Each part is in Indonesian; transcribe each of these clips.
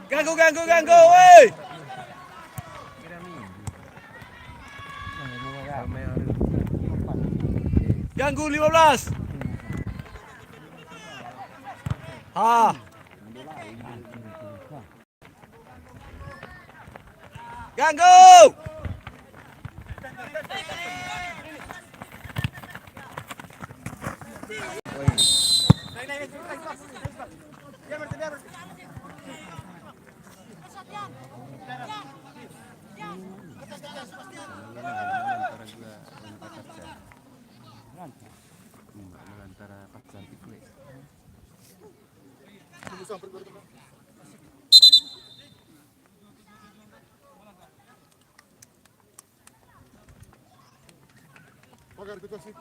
Ganggu, woi. Ganggu 15. Ha. Ganggu. Antara Pakistan itu. Pagar kita sih.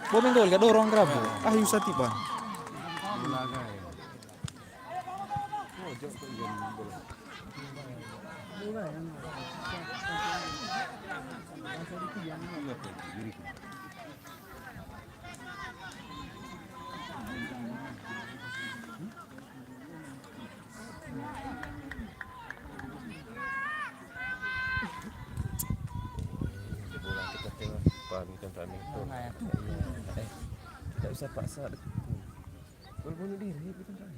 Bomen gol ka dorong grabo. Ayos sa tipan. Bola kita tengok pahami itu. Tidak usah paksa. Gol bunuh diri kita kan.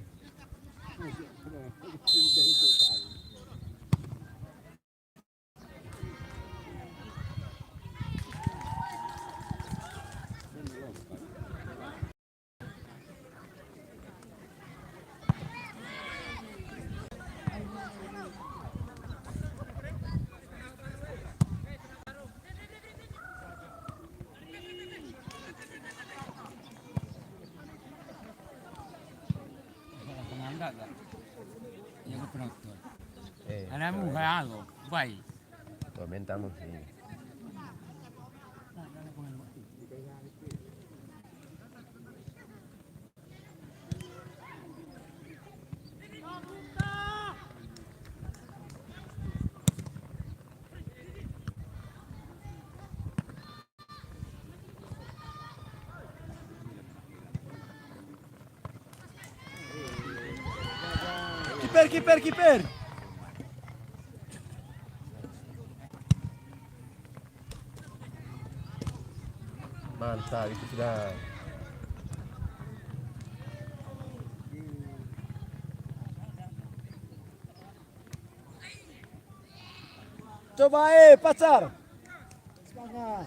Anamu hago, vai. Comentamos sí. Kiper. Mantap itu sudah. Coba pacar. Semangat.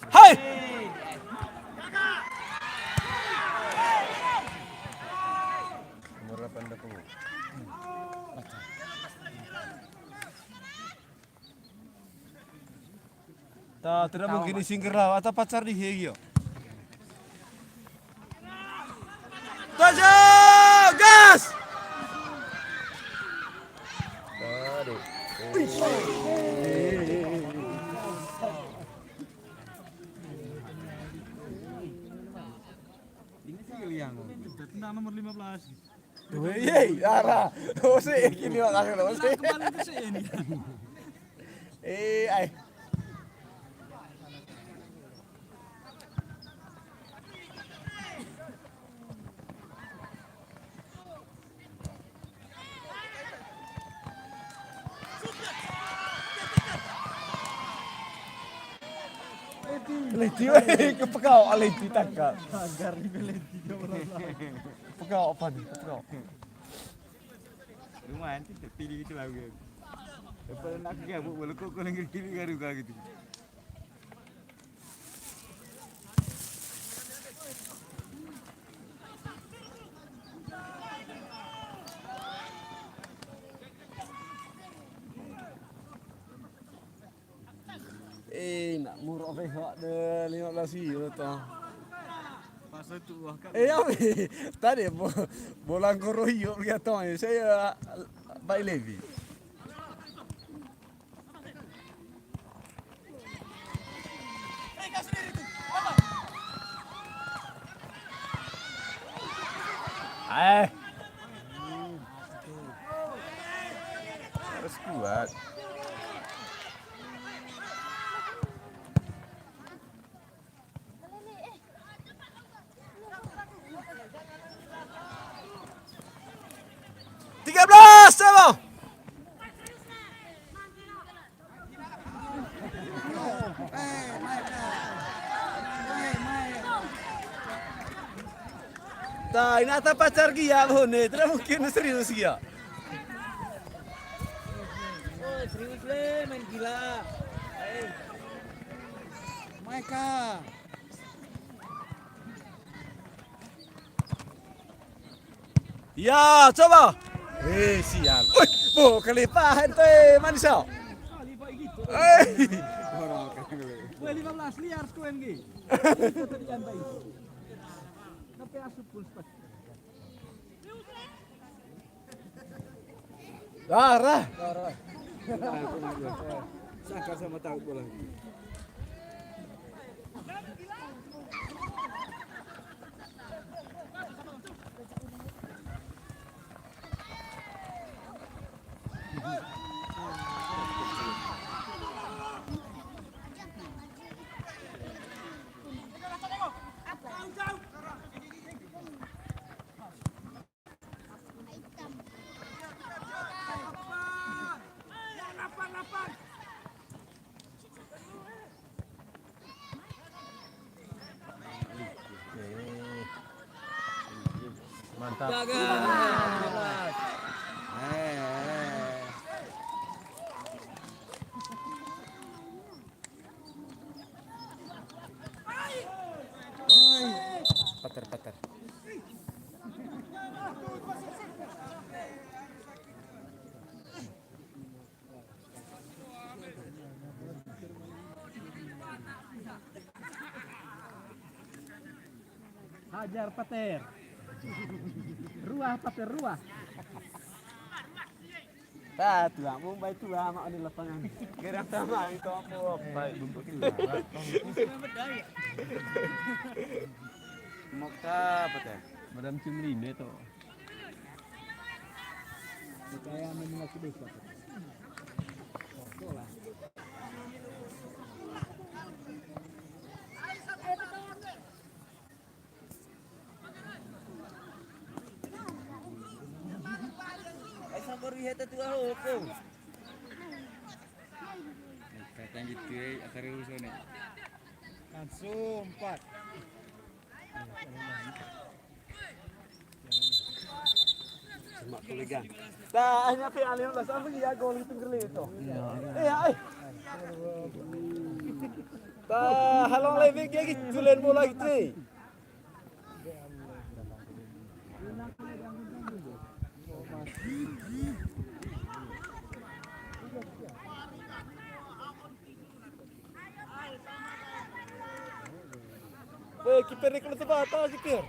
Hai. Umur 8 tahun. Tidak mungkin singkir lah atau pacar di hegio. Tojo, gas. Aduh. Ini sih yang tendang nomor 15. Wih, Ara. Ose kini makasih lo ose. Kembali ke sini. Ay. Leti weh, kepekau leti tangkap. Agar di leti dia orang. Kepekau apa nih? Kepekau. Lumayan sih, pilih gitu lah gue. Lepas nak kerja, boleh kok kalau ngiri garu gitu. Nak murah behak deh 15 euro toh. Pasal tu wah kan. Ami, tadi bola koroyo lihat toh saya Bay Levi. Harus kuat. Sama. Nah, ini ada pacar dia nih, tidak mungkin serius dia. Oh, serius le, main gila. Maika. Ya, coba. Sial. Wih, kelimpahan tuh manusia. Wah, 15 liar koen ge. Tadi jantai. Tapi asup full spot. Darah. Sangka sama tahu bola. Mantap. Jaga. Pater. Hajar Pater. Ruah Pater ruah. Tua, Mumbai tua mak di lapangan. Gerang sama itu apa? Baik, bumbuk itu. Mau ke apa teh? Madam Cumli itu. Kayak memiliki desa. Lihat tu hukum. Kata gitu akar urusan ni. Langsung 4. Semak kolegan. Dah, hanya pe alim lah sampai dia gol itu gerli itu. Ai. Dah, halong lagi dia gitu len bola gitu. Kiper ni kalau sebata kiper.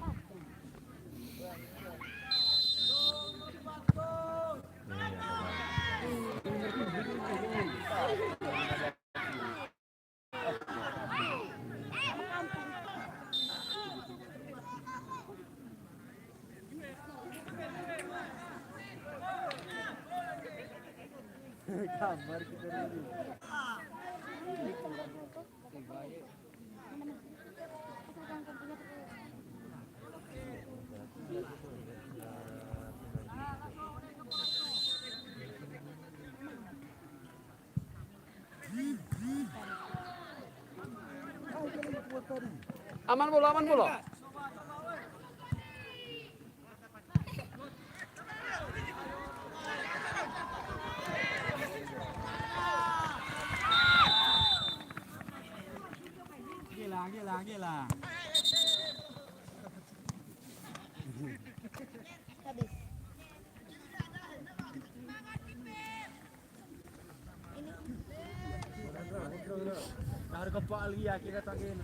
Kamar kiper ni. Aman bola, aman bola. Gila. Habis. Harus kepak lagi ya kita tangin.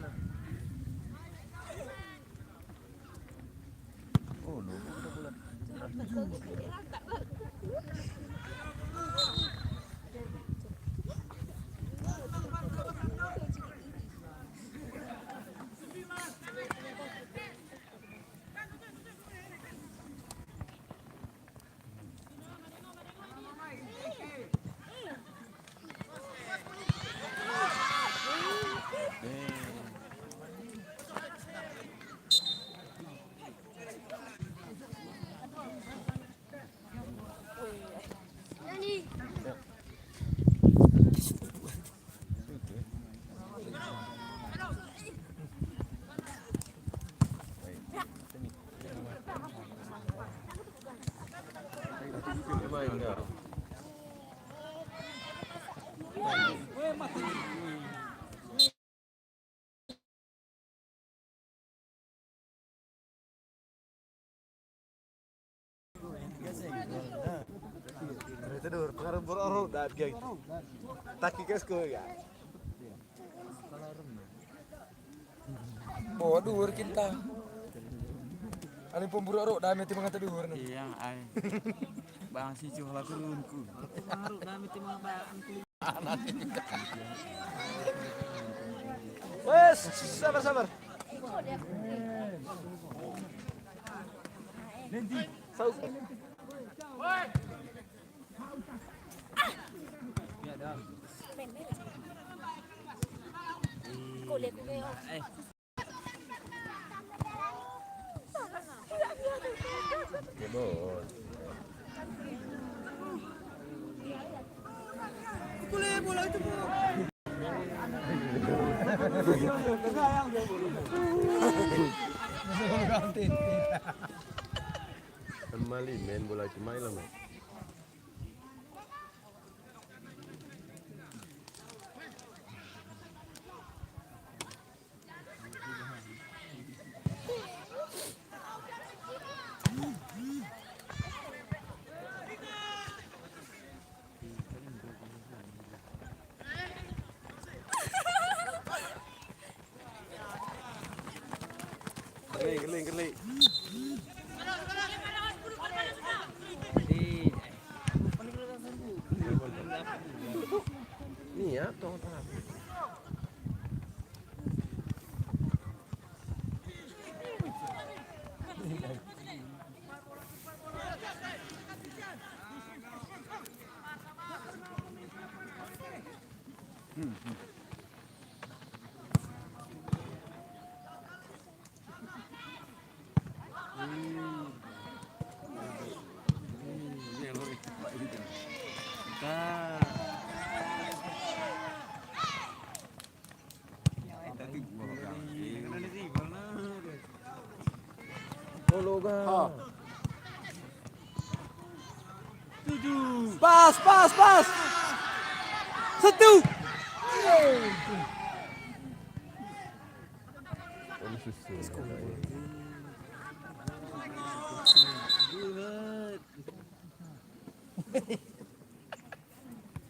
Tidur, pengaruh bororo dat geng. Taki kesko ya. Bawa dur kita. Ani pemburu dami ti mga tadur na. Iya, ay. Bang si cuh laku runku. Baru dami timah baan ku. Wes, sabar. Sau. Kulit ko kayo. Kembali main bola itu main lama. Geling. Ni ya, tong. Pas. Satu.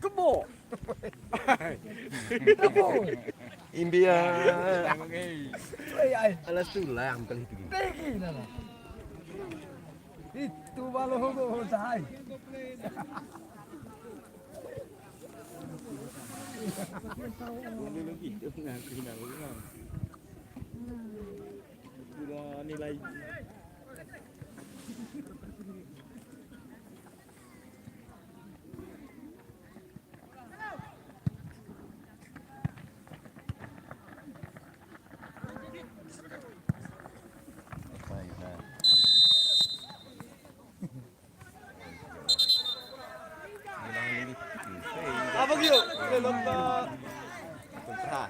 Kebo. Imbia. Alas tulang kali itu. Itu balo ho tahay. Nilai. Apa gitu? Belum ke kontra.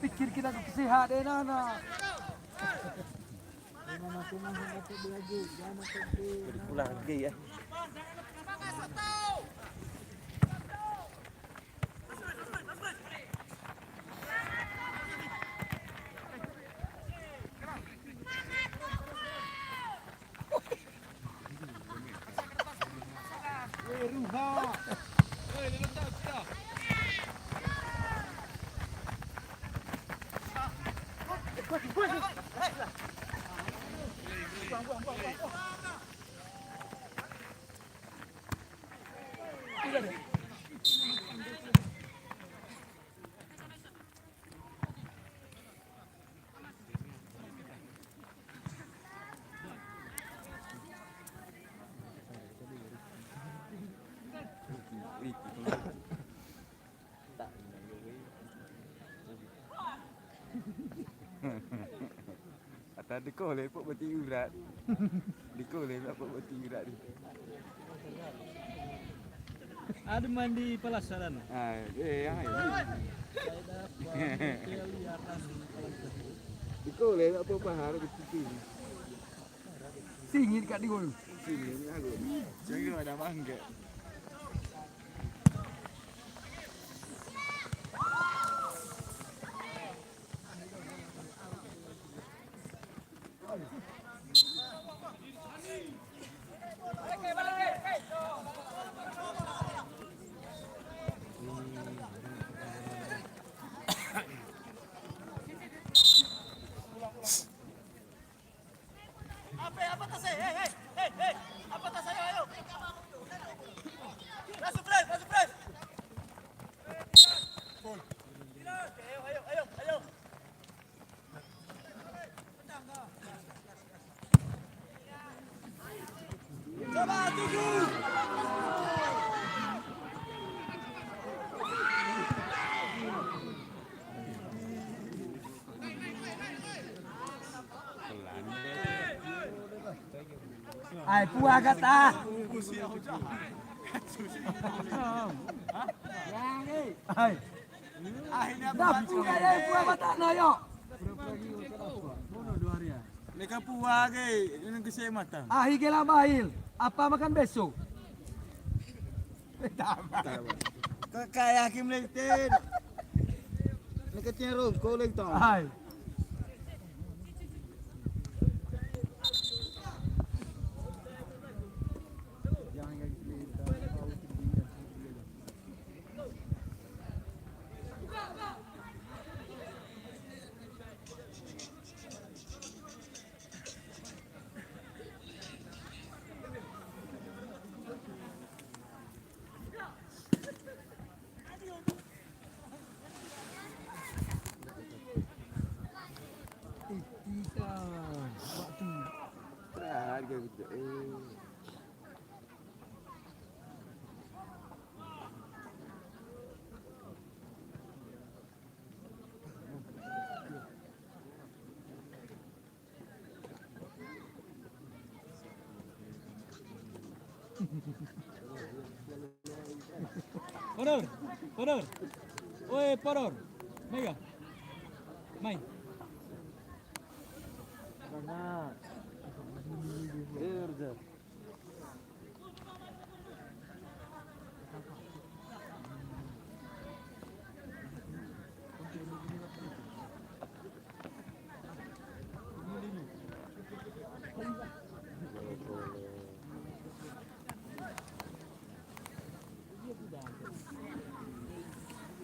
Pikir kita sehat deh Nana. Pulang lagi ya. Atau deko lepok berarti urat. Deko lepok berarti urat. Ada mandi pelasaran. Yang ini. Deko lepok apa pahar betul. Singit kat di gol. Sini ni aku. Jangan ada mangga. Ai puas kata. Ai. Dah puas ai puas batana yo. Mereka puas ke? Ini kesih mata. Ahi ke bahil. Apa makan besok? Kakak yakin melihat. Ini kecil rongkol lagi tau. Ai. Harga gitu. Podor. Oi, Podor. Mega. Main.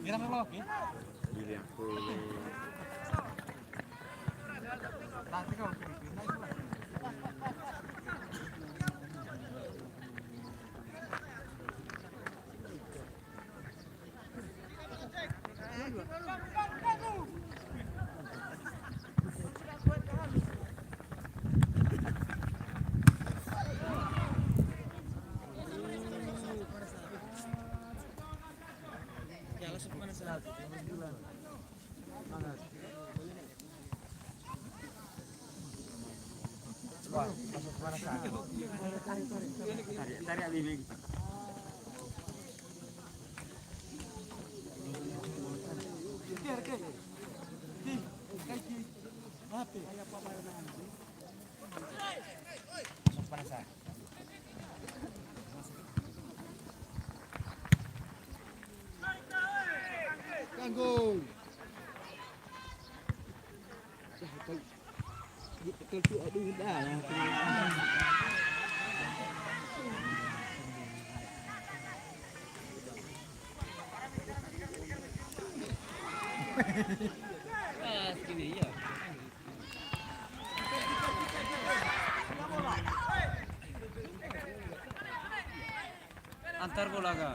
Girang lo, oke? Gili aku. Ya, langsung mana salah? Tarik bimbing. Betul tu aduh dah lah. Antar bola kah?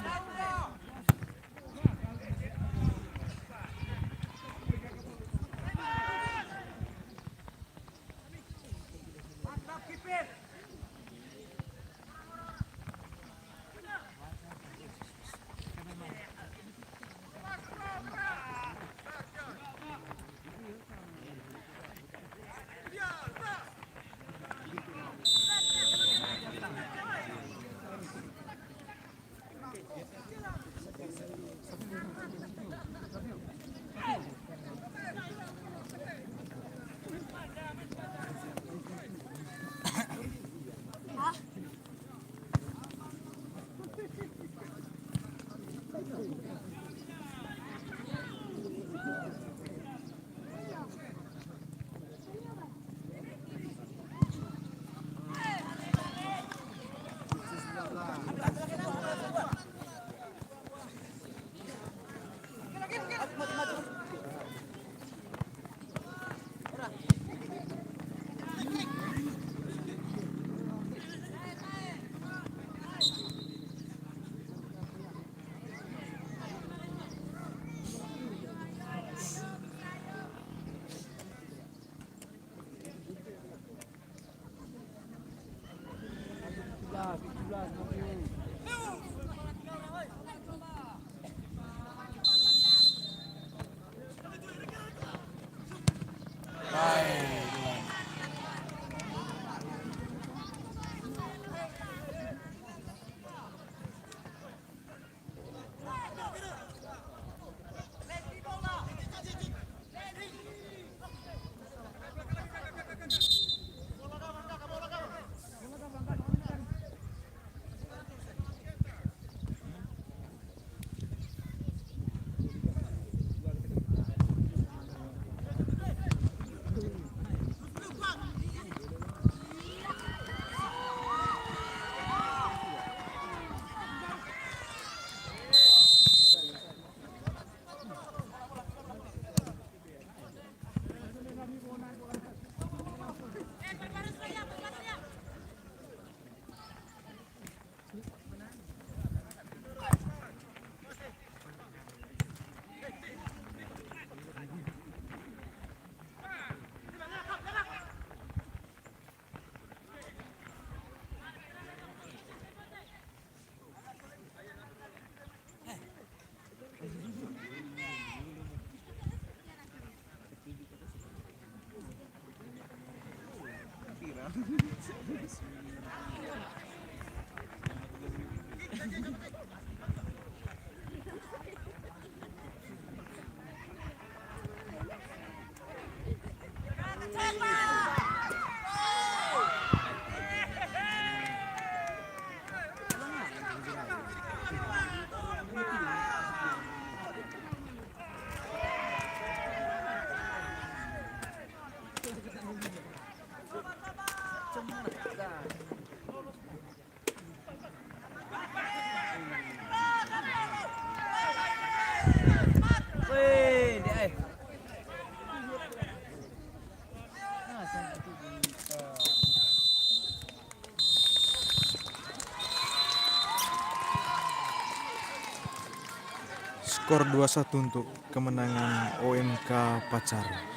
Skor 2-1 untuk kemenangan OMK Pacar.